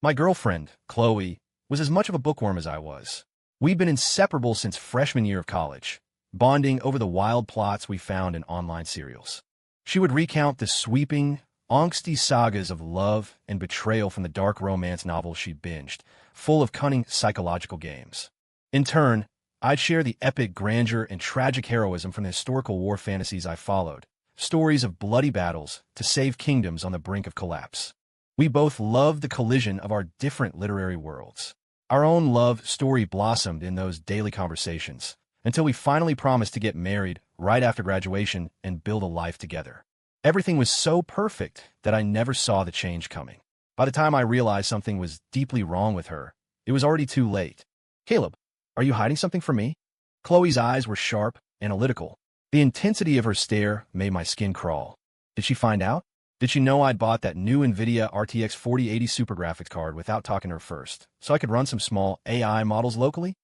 My girlfriend, Chloe, was as much of a bookworm as I was. We'd been inseparable since freshman year of college, bonding over the wild plots we found in online serials. She would recount the sweeping, angsty sagas of love and betrayal from the dark romance novels she'd binged, full of cunning psychological games. In turn, I'd share the epic grandeur and tragic heroism from the historical war fantasies I followed, stories of bloody battles to save kingdoms on the brink of collapse. We both loved the collision of our different literary worlds. Our own love story blossomed in those daily conversations, until we finally promised to get married right after graduation and build a life together. Everything was so perfect that I never saw the change coming. By the time I realized something was deeply wrong with her, it was already too late. "Caleb, are you hiding something from me?" Chloe's eyes were sharp, analytical. The intensity of her stare made my skin crawl. Did she find out? Did she know I'd bought that new NVIDIA RTX 4080 Super Graphics card without talking to her first, so I could run some small AI models locally?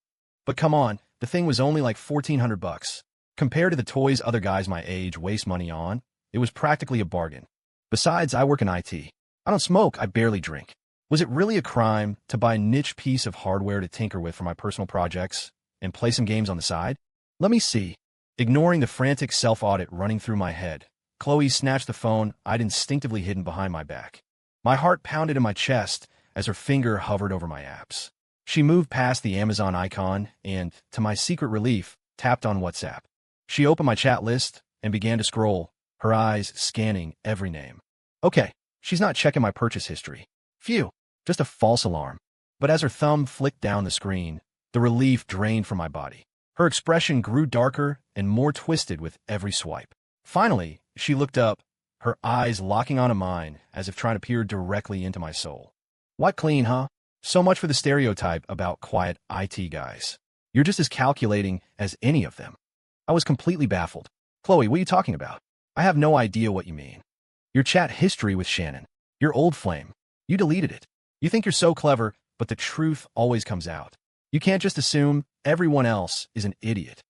But come on, the thing was only like $1,400. Compared to the toys other guys my age waste money on, it was practically a bargain. Besides, I work in IT. I don't smoke, I barely drink. Was it really a crime to buy a niche piece of hardware to tinker with for my personal projects and play some games on the side? Let me see. Ignoring the frantic self-audit running through my head, Chloe snatched the phone I'd instinctively hidden behind my back. My heart pounded in my chest as her finger hovered over my apps. She moved past the Amazon icon and, to my secret relief, tapped on WhatsApp. She opened my chat list and began to scroll, her eyes scanning every name. Okay, she's not checking my purchase history. Phew, just a false alarm. But as her thumb flicked down the screen, the relief drained from my body. Her expression grew darker and more twisted with every swipe. Finally, she looked up, her eyes locking onto mine as if trying to peer directly into my soul. "What clean, huh? So much for the stereotype about quiet IT guys. You're just as calculating as any of them." I was completely baffled. "Chloe, what are you talking about? I have no idea what you mean." "Your chat history with Shannon. Your old flame. You deleted it. You think you're so clever, but the truth always comes out. You can't just assume everyone else is an idiot."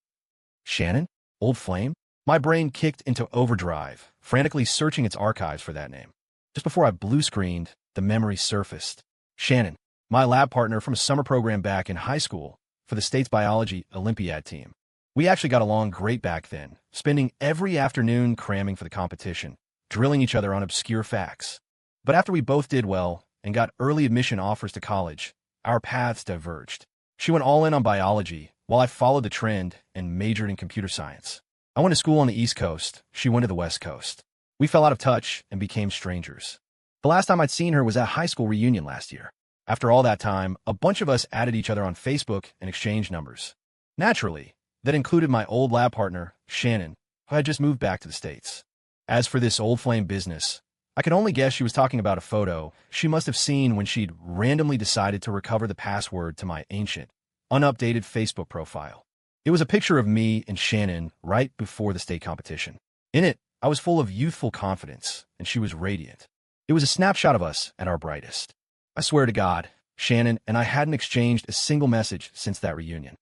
"Shannon? Old flame?" My brain kicked into overdrive, frantically searching its archives for that name. Just before I blue-screened, the memory surfaced. Shannon, my lab partner from a summer program back in high school for the state's biology Olympiad team. We actually got along great back then, spending every afternoon cramming for the competition, drilling each other on obscure facts. But after we both did well and got early admission offers to college, our paths diverged. She went all in on biology, while I followed the trend and majored in computer science. I went to school on the East Coast, she went to the West Coast. We fell out of touch and became strangers. The last time I'd seen her was at high school reunion last year. After all that time, a bunch of us added each other on Facebook and exchanged numbers. Naturally, that included my old lab partner, Shannon, who had just moved back to the States. As for this old flame business, I could only guess she was talking about a photo she must have seen when she'd randomly decided to recover the password to my ancient, unupdated Facebook profile. It was a picture of me and Shannon right before the state competition. In it, I was full of youthful confidence, and she was radiant. It was a snapshot of us at our brightest. I swear to God, Shannon and I hadn't exchanged a single message since that reunion.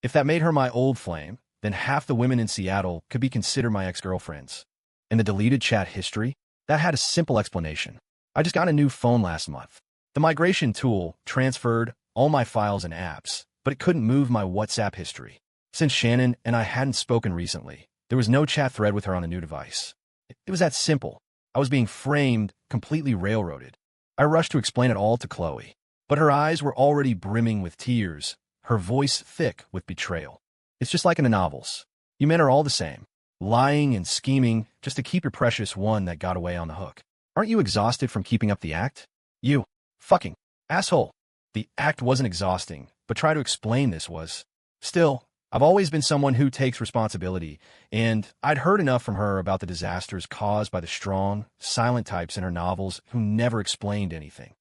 If that made her my old flame, then half the women in Seattle could be considered my ex-girlfriends. And the deleted chat history? That had a simple explanation. I just got a new phone last month. The migration tool transferred all my files and apps, but it couldn't move my WhatsApp history. Since Shannon and I hadn't spoken recently, there was no chat thread with her on a new device. It was that simple. I was being framed, completely railroaded. I rushed to explain it all to Chloe, but her eyes were already brimming with tears, her voice thick with betrayal. "It's just like in the novels. You men are all the same, lying and scheming just to keep your precious one that got away on the hook. Aren't you exhausted from keeping up the act? You fucking asshole." The act wasn't exhausting, but try to explain this was. Still, I've always been someone who takes responsibility, and I'd heard enough from her about the disasters caused by the strong, silent types in her novels who never explained anything.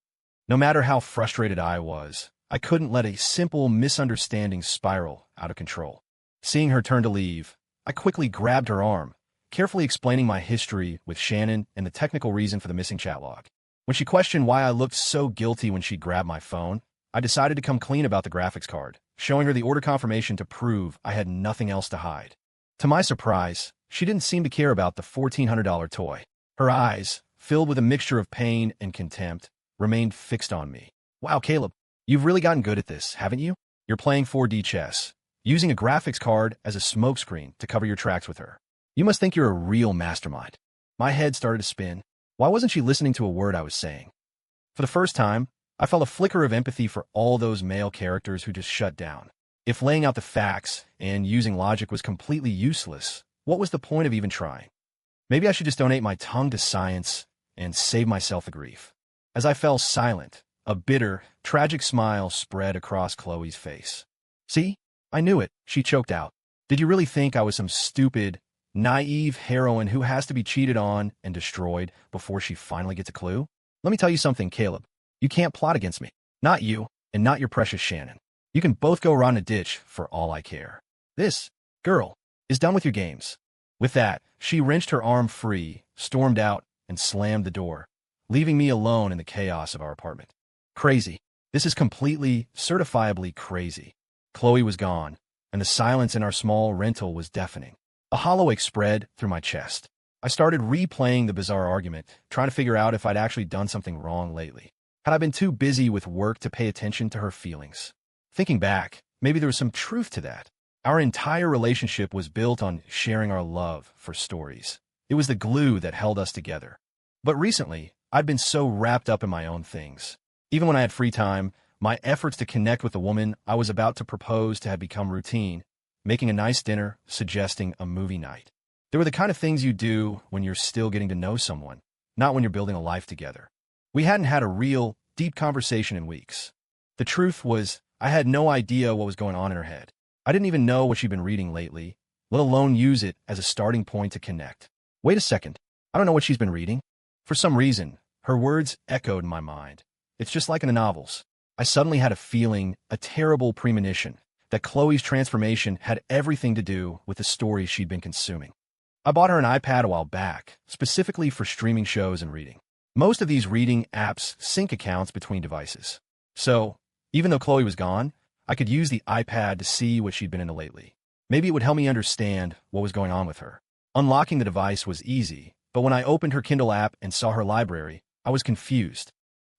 No matter how frustrated I was, I couldn't let a simple misunderstanding spiral out of control. Seeing her turn to leave, I quickly grabbed her arm, carefully explaining my history with Shannon and the technical reason for the missing chat log. When she questioned why I looked so guilty when she grabbed my phone, I decided to come clean about the graphics card, showing her the order confirmation to prove I had nothing else to hide. To my surprise, she didn't seem to care about the $1,400 toy. Her eyes, filled with a mixture of pain and contempt, remained fixed on me. Wow, Caleb, you've really gotten good at this, haven't you? You're playing 4D chess, using a graphics card as a smokescreen to cover your tracks with her. You must think you're a real mastermind. My head started to spin. Why wasn't she listening to a word I was saying? For the first time, I felt a flicker of empathy for all those male characters who just shut down. If laying out the facts and using logic was completely useless, what was the point of even trying? Maybe I should just donate my tongue to science and save myself the grief. As I fell silent, a bitter, tragic smile spread across Chloe's face. See? I knew it, she choked out. Did you really think I was some stupid, naive heroine who has to be cheated on and destroyed before she finally gets a clue? Let me tell you something, Caleb. You can't plot against me. Not you, and not your precious Shannon. You can both go rot in a ditch for all I care. This, girl, is done with your games. With that, she wrenched her arm free, stormed out, and slammed the door, leaving me alone in the chaos of our apartment. Crazy. This is completely, certifiably crazy. Chloe was gone, and the silence in our small rental was deafening. A hollow ache spread through my chest. I started replaying the bizarre argument, trying to figure out if I'd actually done something wrong lately. Had I been too busy with work to pay attention to her feelings? Thinking back, maybe there was some truth to that. Our entire relationship was built on sharing our love for stories. It was the glue that held us together. But recently, I'd been so wrapped up in my own things. Even when I had free time, my efforts to connect with the woman I was about to propose to had become routine, making a nice dinner, suggesting a movie night. They were the kind of things you do when you're still getting to know someone, not when you're building a life together. We hadn't had a real, deep conversation in weeks. The truth was, I had no idea what was going on in her head. I didn't even know what she'd been reading lately, let alone use it as a starting point to connect. Wait a second. I don't know what she's been reading. For some reason, her words echoed in my mind. It's just like in the novels. I suddenly had a feeling, a terrible premonition, that Chloe's transformation had everything to do with the stories she'd been consuming. I bought her an iPad a while back, specifically for streaming shows and reading. Most of these reading apps sync accounts between devices. So, even though Chloe was gone, I could use the iPad to see what she'd been into lately. Maybe it would help me understand what was going on with her. Unlocking the device was easy, but when I opened her Kindle app and saw her library, I was confused.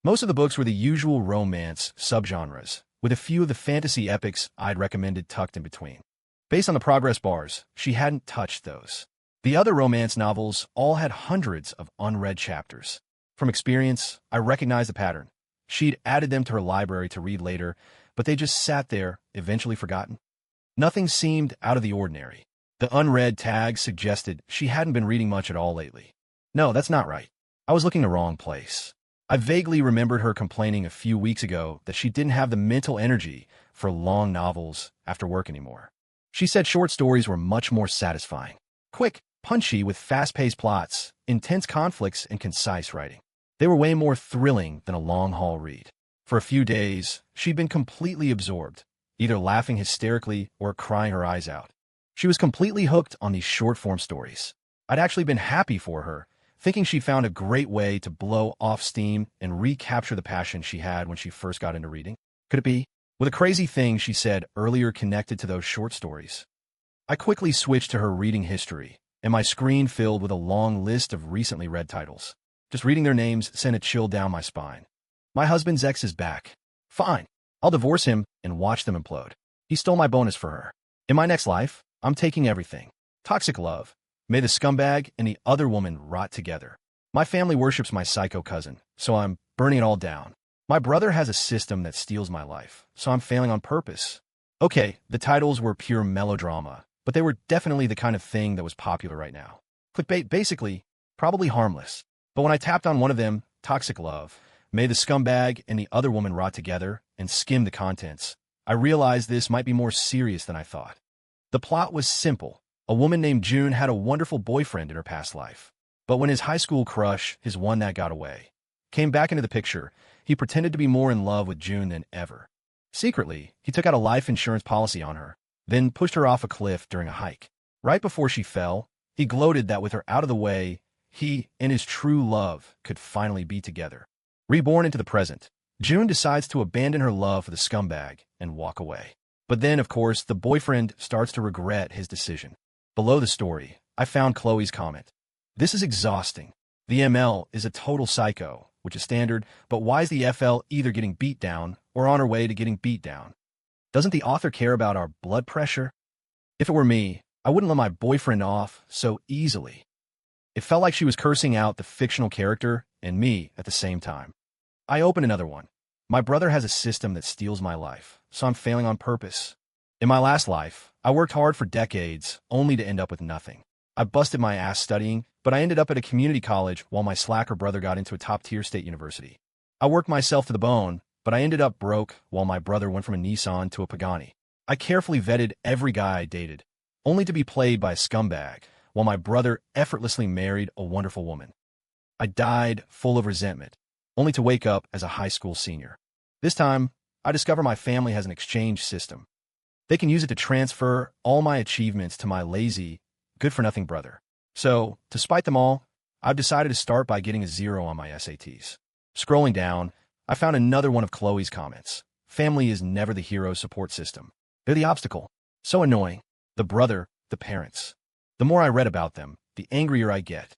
Most of the books were the usual romance subgenres, with a few of the fantasy epics I'd recommended tucked in between. Based on the progress bars, she hadn't touched those. The other romance novels all had hundreds of unread chapters. From experience, I recognized the pattern. She'd added them to her library to read later, but they just sat there, eventually forgotten. Nothing seemed out of the ordinary. The unread tag suggested she hadn't been reading much at all lately. No, that's not right. I was looking the wrong place. I vaguely remembered her complaining a few weeks ago that she didn't have the mental energy for long novels after work anymore. She said short stories were much more satisfying. Quick, punchy with fast-paced plots, intense conflicts, and concise writing. They were way more thrilling than a long-haul read. For a few days, she'd been completely absorbed, either laughing hysterically or crying her eyes out. She was completely hooked on these short-form stories. I'd actually been happy for her, thinking she'd found a great way to blow off steam and recapture the passion she had when she first got into reading. Could it be? With a crazy thing she said earlier connected to those short stories. I quickly switched to her reading history, and my screen filled with a long list of recently read titles. Just reading their names sent a chill down my spine. My husband's ex is back. Fine. I'll divorce him and watch them implode. He stole my bonus for her. In my next life, I'm taking everything. Toxic love. May the scumbag and the other woman rot together. My family worships my psycho cousin, so I'm burning it all down. My brother has a system that steals my life, so I'm failing on purpose. Okay, the titles were pure melodrama, but they were definitely the kind of thing that was popular right now. Clickbait, basically, probably harmless. But when I tapped on one of them, Toxic Love, May the scumbag and the other woman rot together, and skimmed the contents, I realized this might be more serious than I thought. The plot was simple. A woman named June had a wonderful boyfriend in her past life. But when his high school crush, his one that got away, came back into the picture, he pretended to be more in love with June than ever. Secretly, he took out a life insurance policy on her, then pushed her off a cliff during a hike. Right before she fell, he gloated that with her out of the way, he and his true love could finally be together. Reborn into the present, June decides to abandon her love for the scumbag and walk away. But then, of course, the boyfriend starts to regret his decision. Below the story, I found Chloe's comment. This is exhausting. The ML is a total psycho, which is standard, but why is the FL either getting beat down or on her way to getting beat down? Doesn't the author care about our blood pressure? If it were me, I wouldn't let my boyfriend off so easily. It felt like she was cursing out the fictional character and me at the same time. I opened another one. My brother has a system that steals my life, so I'm failing on purpose. In my last life, I worked hard for decades, only to end up with nothing. I busted my ass studying, but I ended up at a community college while my slacker brother got into a top-tier state university. I worked myself to the bone, but I ended up broke while my brother went from a Nissan to a Pagani. I carefully vetted every guy I dated, only to be played by a scumbag, while my brother effortlessly married a wonderful woman. I died full of resentment, only to wake up as a high school senior. This time, I discover my family has an exchange system. They can use it to transfer all my achievements to my lazy, good-for-nothing brother. So, to spite them all, I've decided to start by getting a 0 on my SATs. Scrolling down, I found another one of Chloe's comments. Family is never the hero support system. They're the obstacle. So annoying. The brother, the parents. The more I read about them, the angrier I get.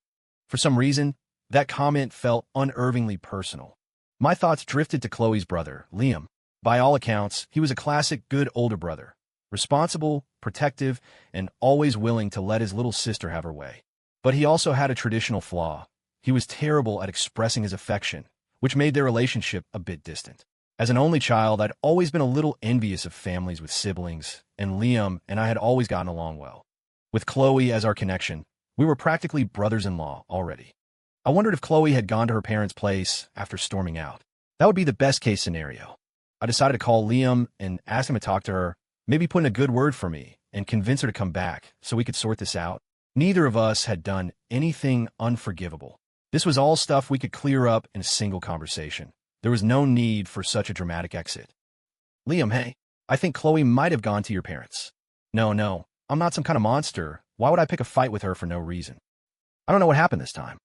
For some reason, that comment felt unervingly personal. My thoughts drifted to Chloe's brother, Liam. By all accounts, he was a classic good older brother. Responsible, protective, and always willing to let his little sister have her way. But he also had a traditional flaw. He was terrible at expressing his affection, which made their relationship a bit distant. As an only child, I'd always been a little envious of families with siblings, and Liam and I had always gotten along well. With Chloe as our connection, we were practically brothers-in-law already. I wondered if Chloe had gone to her parents' place after storming out. That would be the best-case scenario. I decided to call Liam and ask him to talk to her, maybe put in a good word for me, and convince her to come back so we could sort this out. Neither of us had done anything unforgivable. This was all stuff we could clear up in a single conversation. There was no need for such a dramatic exit. Liam, hey, I think Chloe might have gone to your parents. No, I'm not some kind of monster. Why would I pick a fight with her for no reason? I don't know what happened this time.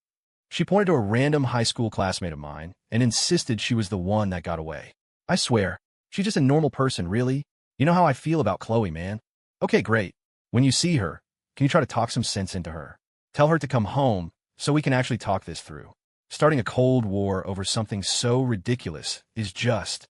She pointed to a random high school classmate of mine and insisted she was the one that got away. I swear, she's just a normal person, really. You know how I feel about Chloe, man. Okay, great. When you see her, can you try to talk some sense into her? Tell her to come home so we can actually talk this through. Starting a cold war over something so ridiculous is just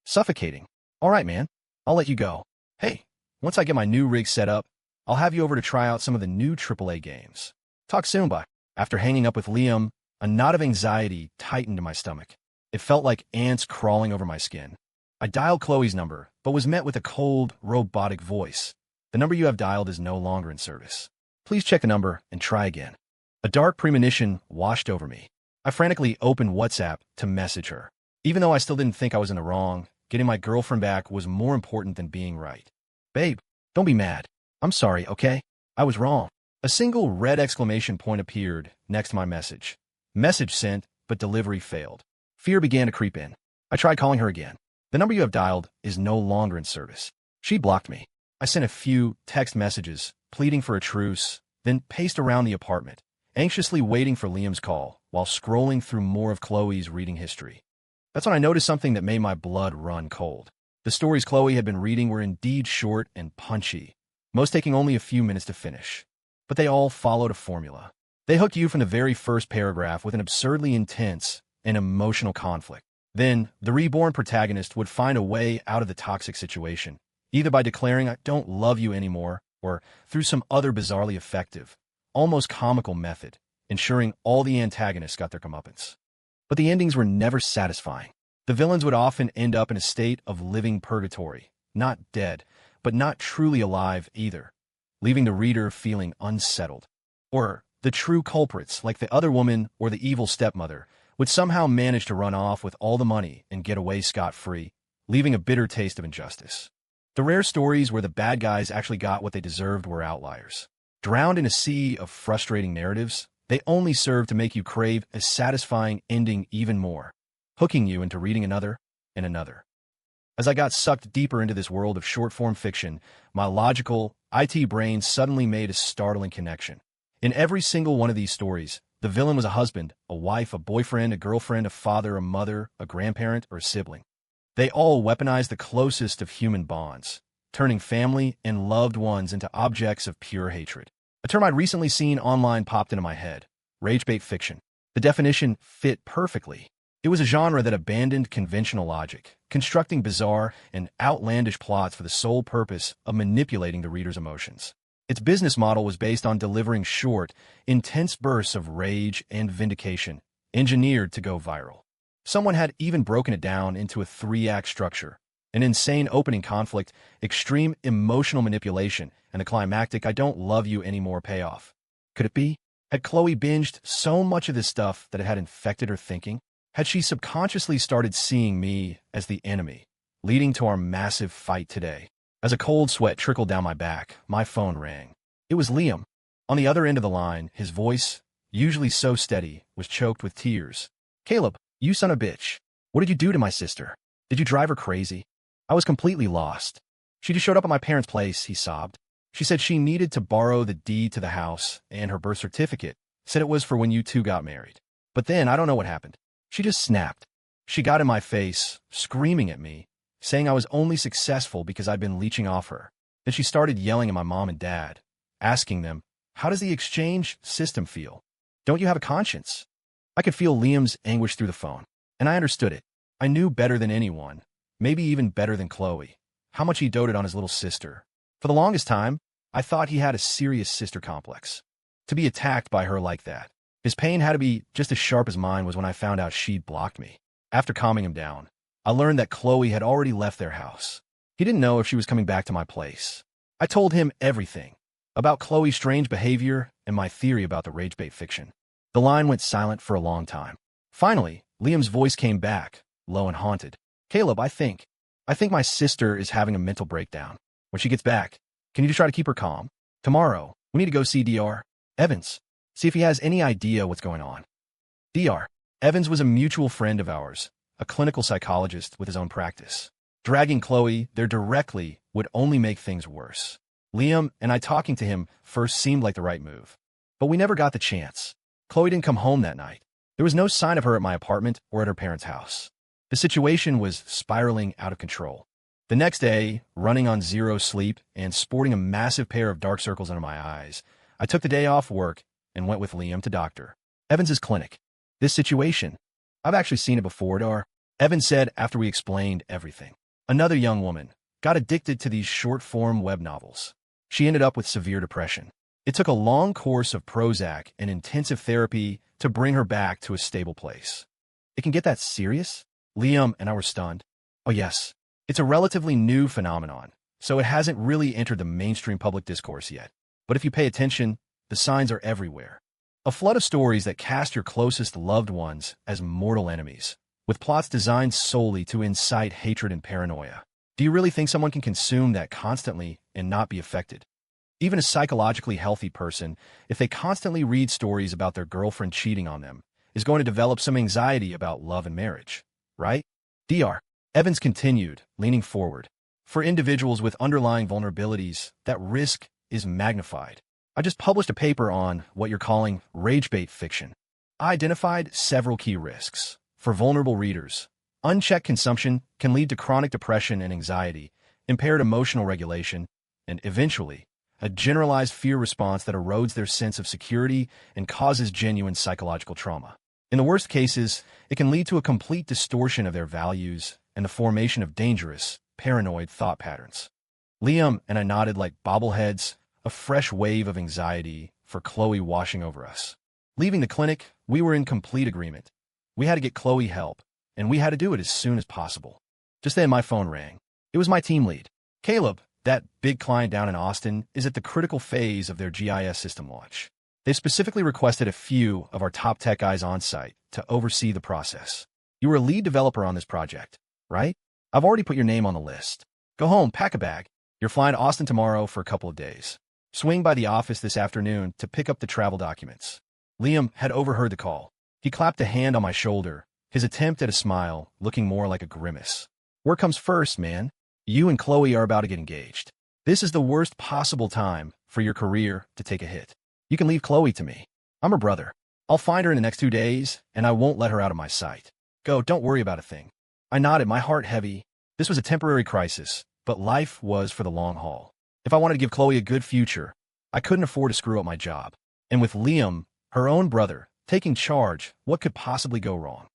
suffocating. All right, man. I'll let you go. Hey, once I get my new rig set up, I'll have you over to try out some of the new AAA games. Talk soon, bye. After hanging up with Liam, a knot of anxiety tightened in my stomach. It felt like ants crawling over my skin. I dialed Chloe's number, but was met with a cold, robotic voice. The number you have dialed is no longer in service. Please check the number and try again. A dark premonition washed over me. I frantically opened WhatsApp to message her. Even though I still didn't think I was in the wrong, getting my girlfriend back was more important than being right. Babe, don't be mad. I'm sorry, okay? I was wrong. A single red exclamation point appeared next to my message. Message sent, but delivery failed. Fear began to creep in. I tried calling her again. The number you have dialed is no longer in service. She blocked me. I sent a few text messages, pleading for a truce, then paced around the apartment, anxiously waiting for Liam's call while scrolling through more of Chloe's reading history. That's when I noticed something that made my blood run cold. The stories Chloe had been reading were indeed short and punchy, most taking only a few minutes to finish. But they all followed a formula. They hooked you from the very first paragraph with an absurdly intense and emotional conflict. Then, the reborn protagonist would find a way out of the toxic situation, either by declaring, "I don't love you anymore," or through some other bizarrely effective, almost comical method, ensuring all the antagonists got their comeuppance. But the endings were never satisfying. The villains would often end up in a state of living purgatory, not dead, but not truly alive either, leaving the reader feeling unsettled. Or the true culprits, like the other woman or the evil stepmother, would somehow manage to run off with all the money and get away scot-free, leaving a bitter taste of injustice. The rare stories where the bad guys actually got what they deserved were outliers. Drowned in a sea of frustrating narratives, they only served to make you crave a satisfying ending even more, hooking you into reading another and another. As I got sucked deeper into this world of short-form fiction, my logical, IT brain suddenly made a startling connection. In every single one of these stories, the villain was a husband, a wife, a boyfriend, a girlfriend, a father, a mother, a grandparent, or a sibling. They all weaponized the closest of human bonds, turning family and loved ones into objects of pure hatred. A term I'd recently seen online popped into my head: rage bait fiction. The definition fit perfectly. It was a genre that abandoned conventional logic, constructing bizarre and outlandish plots for the sole purpose of manipulating the reader's emotions. Its business model was based on delivering short, intense bursts of rage and vindication, engineered to go viral. Someone had even broken it down into a three-act structure: an insane opening conflict, extreme emotional manipulation, and a climactic "I don't love you anymore" payoff. Could it be? Had Chloe binged so much of this stuff that it had infected her thinking? Had she subconsciously started seeing me as the enemy, leading to our massive fight today? As a cold sweat trickled down my back, my phone rang. It was Liam. On the other end of the line, his voice, usually so steady, was choked with tears. "Caleb, you son of a bitch. What did you do to my sister? Did you drive her crazy?" I was completely lost. "She just showed up at my parents' place," he sobbed. "She said she needed to borrow the deed to the house and her birth certificate. Said it was for when you two got married. But then, I don't know what happened. She just snapped. She got in my face, screaming at me, saying I was only successful because I'd been leeching off her. Then she started yelling at my mom and dad, asking them, 'How does the exchange system feel? Don't you have a conscience?'" I could feel Liam's anguish through the phone, and I understood it. I knew better than anyone, maybe even better than Chloe, how much he doted on his little sister. For the longest time, I thought he had a serious sister complex. To be attacked by her like that, his pain had to be just as sharp as mine was when I found out she'd blocked me. After calming him down, I learned that Chloe had already left their house. He didn't know if she was coming back to my place. I told him everything about Chloe's strange behavior and my theory about the rage bait fiction. The line went silent for a long time. Finally, Liam's voice came back, low and haunted. "Caleb, I think my sister is having a mental breakdown. When she gets back, can you just try to keep her calm? Tomorrow, we need to go see Dr. Evans. See if he has any idea what's going on." Dr. Evans was a mutual friend of ours, a clinical psychologist with his own practice. Dragging Chloe there directly would only make things worse. Liam and I talking to him first seemed like the right move, but we never got the chance. Chloe didn't come home that night. There was no sign of her at my apartment or at her parents' house. The situation was spiraling out of control. The next day, running on zero sleep and sporting a massive pair of dark circles under my eyes, I took the day off work and went with Liam to Dr. Evans' clinic. "This situation, I've actually seen it before, Dr. Evans said after we explained everything. "Another young woman got addicted to these short-form web novels. She ended up with severe depression. It took a long course of Prozac and intensive therapy to bring her back to a stable place." "It can get that serious?" Liam and I were stunned. "Oh yes. It's a relatively new phenomenon, so it hasn't really entered the mainstream public discourse yet. But if you pay attention, the signs are everywhere. A flood of stories that cast your closest loved ones as mortal enemies, with plots designed solely to incite hatred and paranoia. Do you really think someone can consume that constantly and not be affected? Even a psychologically healthy person, if they constantly read stories about their girlfriend cheating on them, is going to develop some anxiety about love and marriage, right?" Dr. Evans continued, leaning forward. "For individuals with underlying vulnerabilities, that risk is magnified. I just published a paper on what you're calling rage bait fiction. I identified several key risks. For vulnerable readers, unchecked consumption can lead to chronic depression and anxiety, impaired emotional regulation, and eventually, a generalized fear response that erodes their sense of security and causes genuine psychological trauma. In the worst cases, it can lead to a complete distortion of their values and the formation of dangerous, paranoid thought patterns." Liam and I nodded like bobbleheads, a fresh wave of anxiety for Chloe washing over us. Leaving the clinic, we were in complete agreement. We had to get Chloe help, and we had to do it as soon as possible. Just then my phone rang. It was my team lead. "Caleb, that big client down in Austin is at the critical phase of their GIS system launch. They've specifically requested a few of our top tech guys on site to oversee the process. You were a lead developer on this project, right? I've already put your name on the list. Go home, pack a bag. You're flying to Austin tomorrow for a couple of days. Swing by the office this afternoon to pick up the travel documents." Liam had overheard the call. He clapped a hand on my shoulder, his attempt at a smile looking more like a grimace. "Work comes first, man. You and Chloe are about to get engaged. This is the worst possible time for your career to take a hit. You can leave Chloe to me. I'm her brother. I'll find her in the next 2 days, and I won't let her out of my sight. Go, don't worry about a thing." I nodded, my heart heavy. This was a temporary crisis, but life was for the long haul. If I wanted to give Chloe a good future, I couldn't afford to screw up my job. And with Liam, her own brother, taking charge, what could possibly go wrong?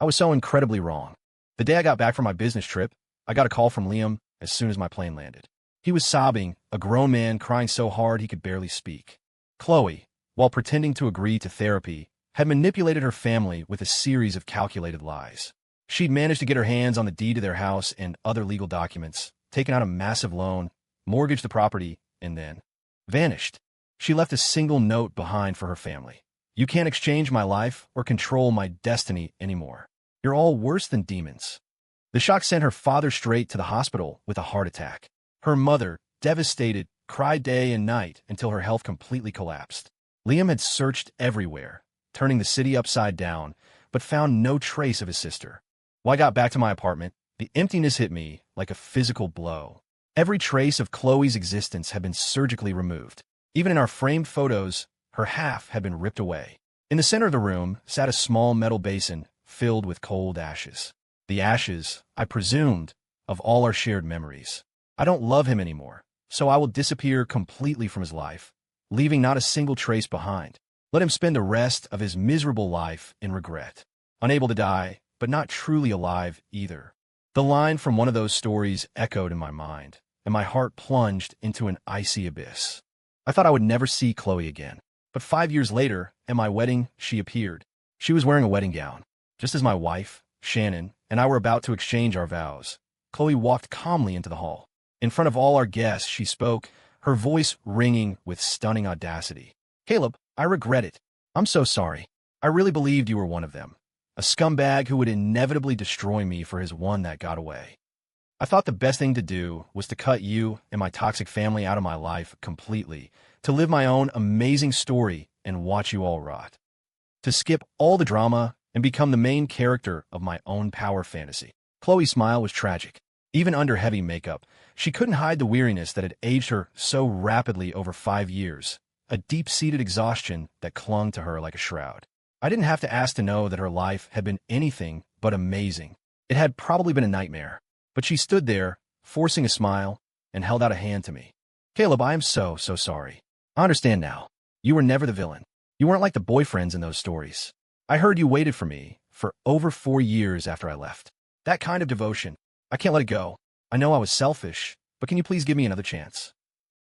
I was so incredibly wrong. The day I got back from my business trip, I got a call from Liam as soon as my plane landed. He was sobbing, a grown man crying so hard he could barely speak. Chloe, while pretending to agree to therapy, had manipulated her family with a series of calculated lies. She'd managed to get her hands on the deed to their house and other legal documents, taken out a massive loan, mortgaged the property, and then vanished. She left a single note behind for her family. You can't exchange my life or control my destiny anymore. You're all worse than demons. The shock sent her father straight to the hospital with a heart attack. Her mother, devastated, cried day and night until her health completely collapsed. Liam had searched everywhere, turning the city upside down, but found no trace of his sister. When I got back to my apartment, the emptiness hit me like a physical blow. Every trace of Chloe's existence had been surgically removed. Even in our framed photos, her half had been ripped away. In the center of the room sat a small metal basin filled with cold ashes. The ashes, I presumed, of all our shared memories. I don't love him anymore, so I will disappear completely from his life, leaving not a single trace behind. Let him spend the rest of his miserable life in regret. Unable to die, but not truly alive either. The line from one of those stories echoed in my mind, and my heart plunged into an icy abyss. I thought I would never see Chloe again. But 5 years later, at my wedding, she appeared. She was wearing a wedding gown. Just as my wife, Shannon, and I were about to exchange our vows, Chloe walked calmly into the hall. In front of all our guests, she spoke, her voice ringing with stunning audacity. Caleb, I regret it. I'm so sorry. I really believed you were one of them. A scumbag who would inevitably destroy me for his one that got away. I thought the best thing to do was to cut you and my toxic family out of my life completely, to live my own amazing story and watch you all rot. To skip all the drama and become the main character of my own power fantasy. Chloe's smile was tragic. Even under heavy makeup, she couldn't hide the weariness that had aged her so rapidly over 5 years, a deep-seated exhaustion that clung to her like a shroud. I didn't have to ask to know that her life had been anything but amazing. It had probably been a nightmare. But she stood there, forcing a smile, and held out a hand to me. Caleb, I am so sorry. I understand now. You were never the villain. You weren't like the boyfriends in those stories. I heard you waited for me for over 4 years after I left. That kind of devotion. I can't let it go. I know I was selfish, but can you please give me another chance?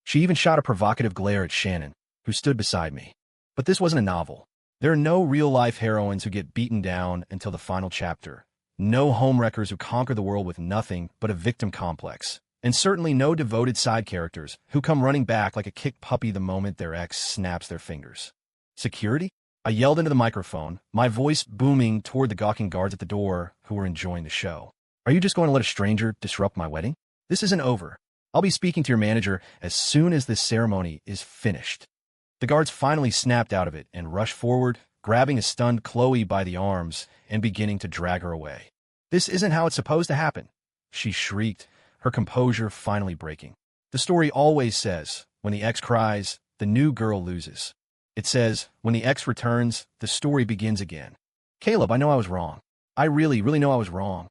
She even shot a provocative glare at Shannon, who stood beside me. But this wasn't a novel. There are no real-life heroines who get beaten down until the final chapter. No homewreckers who conquer the world with nothing but a victim complex. And certainly no devoted side characters who come running back like a kicked puppy the moment their ex snaps their fingers. Security? I yelled into the microphone, my voice booming toward the gawking guards at the door who were enjoying the show. Are you just going to let a stranger disrupt my wedding? This isn't over. I'll be speaking to your manager as soon as this ceremony is finished. The guards finally snapped out of it and rushed forward, grabbing a stunned Chloe by the arms and beginning to drag her away. This isn't how it's supposed to happen, she shrieked, her composure finally breaking. The story always says, when the ex cries, the new girl loses. It says, when the ex returns, the story begins again. Caleb, I know I was wrong. I really know I was wrong.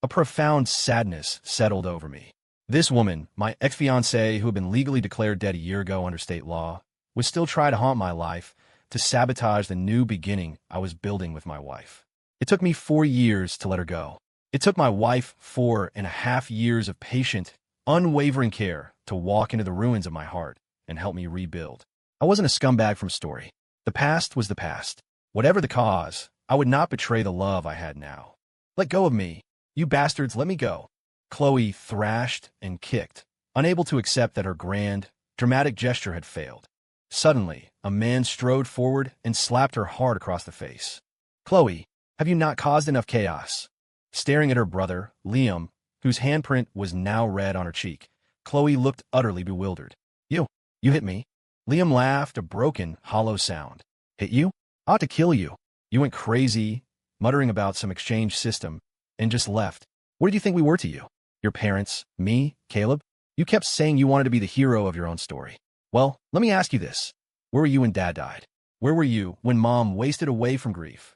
A profound sadness settled over me. This woman, my ex-fiancée who had been legally declared dead a year ago under state law, would still try to haunt my life, to sabotage the new beginning I was building with my wife. It took me 4 years to let her go. It took my wife 4.5 years of patient, unwavering care to walk into the ruins of my heart and help me rebuild. I wasn't a scumbag from story. The past was the past. Whatever the cause, I would not betray the love I had now. Let go of me. You bastards, let me go. Chloe thrashed and kicked, unable to accept that her grand, dramatic gesture had failed. Suddenly, a man strode forward and slapped her hard across the face. Chloe, have you not caused enough chaos? Staring at her brother, Liam, whose handprint was now red on her cheek, Chloe looked utterly bewildered. You hit me. Liam laughed, a broken, hollow sound. Hit you? I ought to kill you. You went crazy, muttering about some exchange system, and just left. What did you think we were to you? Your parents, me, Caleb? You kept saying you wanted to be the hero of your own story. Well, let me ask you this. Where were you when Dad died? Where were you when Mom wasted away from grief?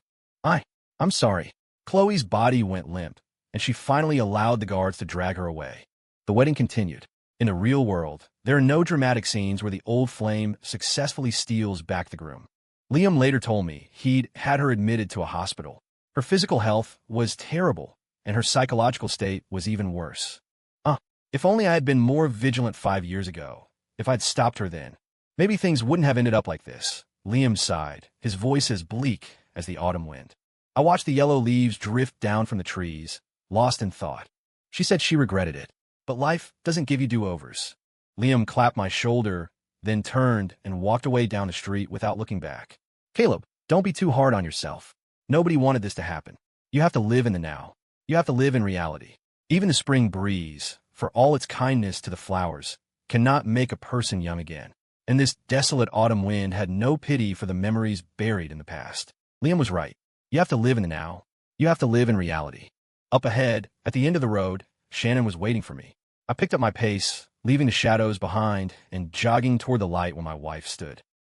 I'm sorry. Chloe's body went limp, and she finally allowed the guards to drag her away. The wedding continued. In the real world, there are no dramatic scenes where the old flame successfully steals back the groom. Liam later told me he'd had her admitted to a hospital. Her physical health was terrible, and her psychological state was even worse. If only I had been more vigilant 5 years ago. If I'd stopped her then, maybe things wouldn't have ended up like this. Liam sighed, his voice as bleak as the autumn wind. I watched the yellow leaves drift down from the trees, lost in thought. She said she regretted it, but life doesn't give you do-overs. Liam clapped my shoulder, then turned and walked away down the street without looking back. Caleb, don't be too hard on yourself. Nobody wanted this to happen. You have to live in the now. You have to live in reality. Even the spring breeze, for all its kindness to the flowers, cannot make a person young again. And this desolate autumn wind had no pity for the memories buried in the past. Liam was right. You have to live in the now. You have to live in reality. Up ahead, at the end of the road, Shannon was waiting for me. I picked up my pace, leaving the shadows behind and jogging toward the light where my wife stood.